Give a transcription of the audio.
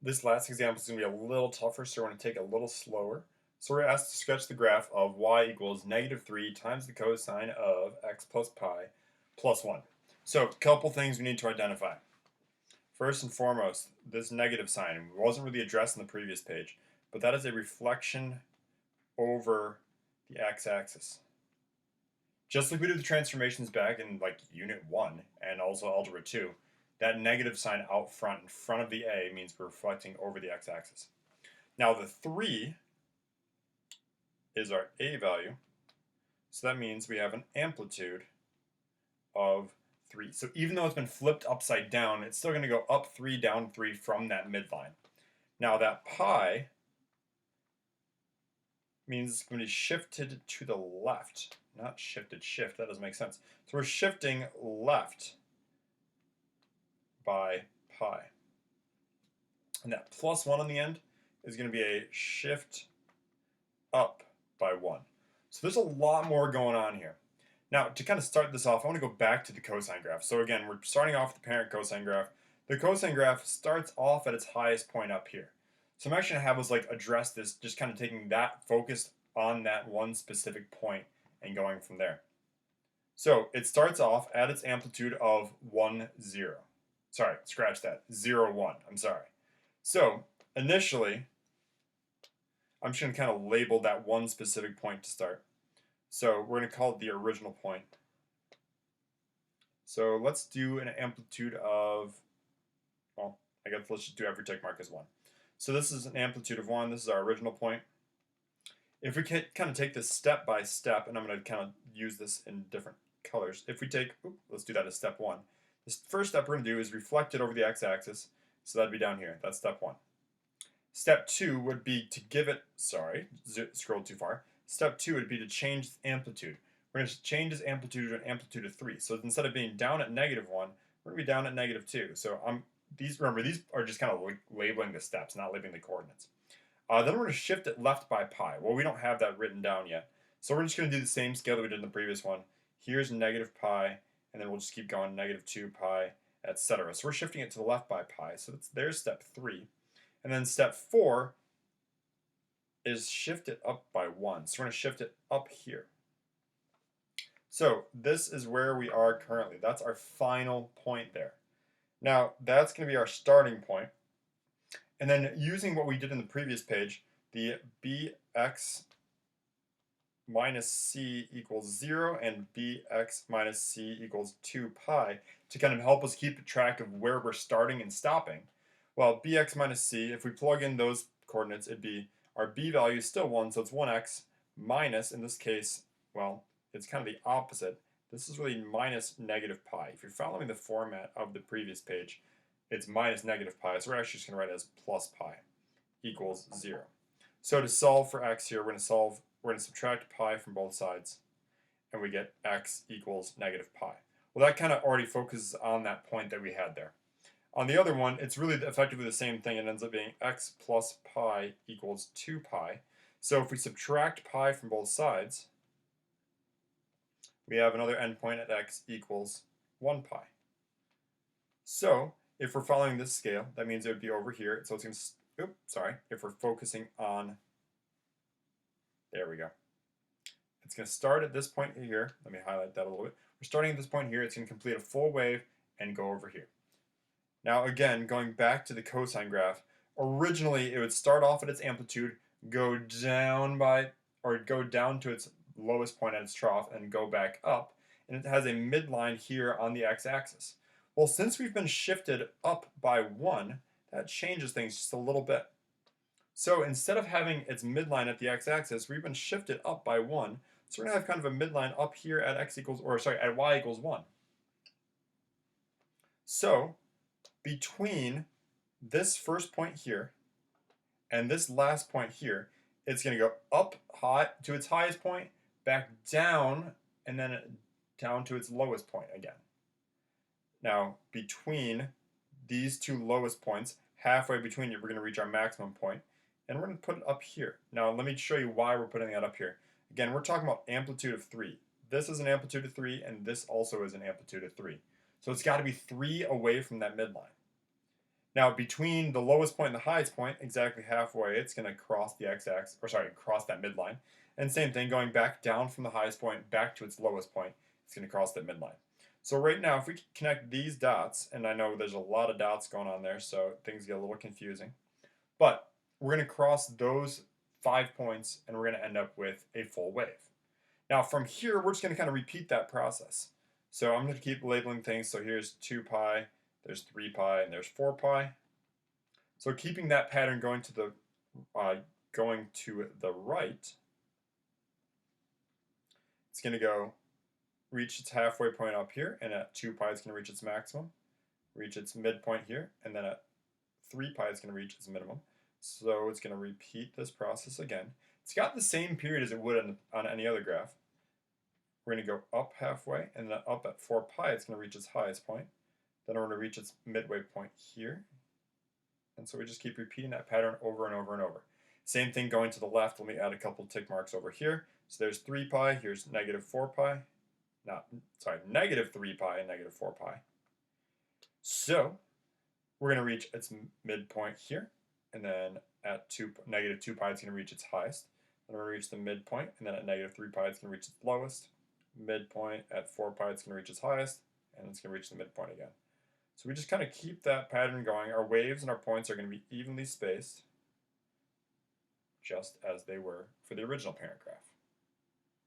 This last example is going to be a little tougher, so we're going to take it a little slower. So we're asked to sketch the graph of y equals -3 times the cosine of x plus pi plus 1. So a couple things we need to identify. First and foremost, this negative sign wasn't really addressed in the previous page, but that is a reflection over the x-axis. Just like we did the transformations back in like Unit 1 and also Algebra 2, that negative sign out front in front of the a means we're reflecting over the x-axis. Now the 3 is our a value, so that means we have an amplitude of 3. So even though it's been flipped upside down, it's still going to go up 3, down 3 from that midline. Now that pi means it's going to be shifted to the left. Not shifted, shift, that doesn't make sense. So we're shifting left by pi. And that plus 1 on the end is going to be a shift up by 1. So there's a lot more going on here. Now, to kind of start this off, I want to go back to the cosine graph. So again, we're starting off with the parent cosine graph. The cosine graph starts off at its highest point up here. So I'm actually going to have us like address this, just kind of taking that focus on that one specific point and going from there. So it starts off at its amplitude of 1, 0. Sorry, scratch that, 0, 1, I'm sorry. So initially, I'm just going to kind of label that one specific point to start. So we're going to call it the original point. So let's do an amplitude of, well, I guess let's just do every tick mark as 1. So this is an amplitude of 1. This is our original point. If we can kind of take this step by step, and I'm going to kind of use this in different colors. If we take, let's do that as step 1. This first step we're going to do is reflect it over the x-axis. So that'd be down here. That's step 1. Step 2 would be to give it, sorry, scrolled too far. Step 2 would be to change its amplitude. We're going to change its amplitude to an amplitude of 3. So instead of being down at -1, we're going to be down at -2. So remember, these are just kind of labeling the steps, not labeling the coordinates. Then we're going to shift it left by pi. Well, we don't have that written down yet. So we're just going to do the same scale that we did in the previous one. Here's -pi, and then we'll just keep going, -2 pi, etc. So we're shifting it to the left by pi. So there's step 3. And then step 4 is shift it up by 1. So we're going to shift it up here. So this is where we are currently. That's our final point there. Now, that's going to be our starting point. And then using what we did in the previous page, the bx minus c equals 0 and bx minus c equals 2 pi to kind of help us keep track of where we're starting and stopping. Well, bx minus c, if we plug in those coordinates, it'd be our b value is still 1, so it's 1x minus, in this case, well, it's kind of the opposite. This is really minus -pi. If you're following the format of the previous page, it's minus -pi, so we're actually just going to write it as plus pi equals 0. So to solve for x here, we're going to subtract pi from both sides, and we get x equals -pi. Well, that kind of already focuses on that point that we had there. On the other one, it's really effectively the same thing. It ends up being x plus pi equals 2 pi. So if we subtract pi from both sides, we have another endpoint at x equals 1 pi. So if we're following this scale, that means it would be over here. So it's going to, if we're focusing on, there we go. It's going to start at this point here. Let me highlight that a little bit. We're starting at this point here. It's going to complete a full wave and go over here. Now again, going back to the cosine graph, originally it would start off at its amplitude, go down to its lowest point at its trough and go back up, and it has a midline here on the x-axis. Well, since we've been shifted up by 1, that changes things just a little bit. So instead of having its midline at the x-axis, we've been shifted up by 1, so we're going to have kind of a midline up here at at y equals 1. So between this first point here and this last point here, it's going to go up high to its highest point, back down, and then down to its lowest point again. Now, between these two lowest points, halfway between it, we're going to reach our maximum point, and we're going to put it up here. Now, let me show you why we're putting that up here. Again, we're talking about amplitude of 3. This is an amplitude of 3, and this also is an amplitude of 3. So it's got to be 3 away from that midline. Now, between the lowest point and the highest point, exactly halfway, it's going to cross the x-axis, or sorry, cross that midline. And same thing, going back down from the highest point back to its lowest point, it's going to cross that midline. So right now, if we connect these dots, and I know there's a lot of dots going on there, so things get a little confusing, but we're going to cross those 5 points, and we're going to end up with a full wave. Now, from here, we're just going to kind of repeat that process. So I'm going to keep labeling things. So here's 2 pi, there's 3 pi, and there's 4 pi. So keeping that pattern going to the right, it's going to go reach its halfway point up here, and at 2 pi it's going to reach its maximum, reach its midpoint here, and then at 3 pi it's going to reach its minimum. So it's going to repeat this process again. It's got the same period as it would on any other graph. We're going to go up halfway, and then up at 4 pi it's going to reach its highest point. Then we're going to reach its midway point here. And so we just keep repeating that pattern over and over and over. Same thing going to the left. Let me add a couple tick marks over here. So there's 3 pi, here's negative 4 pi. Negative 3 pi and negative 4 pi. So we're going to reach its midpoint here. And then at negative 2 pi, it's going to reach its highest. Then we're going to reach the midpoint. And then at negative 3 pi, it's going to reach its lowest. Midpoint at 4 pi, it's going to reach its highest. And it's going to reach the midpoint again. So we just kind of keep that pattern going. Our waves and our points are going to be evenly spaced, just as they were for the original parent graph.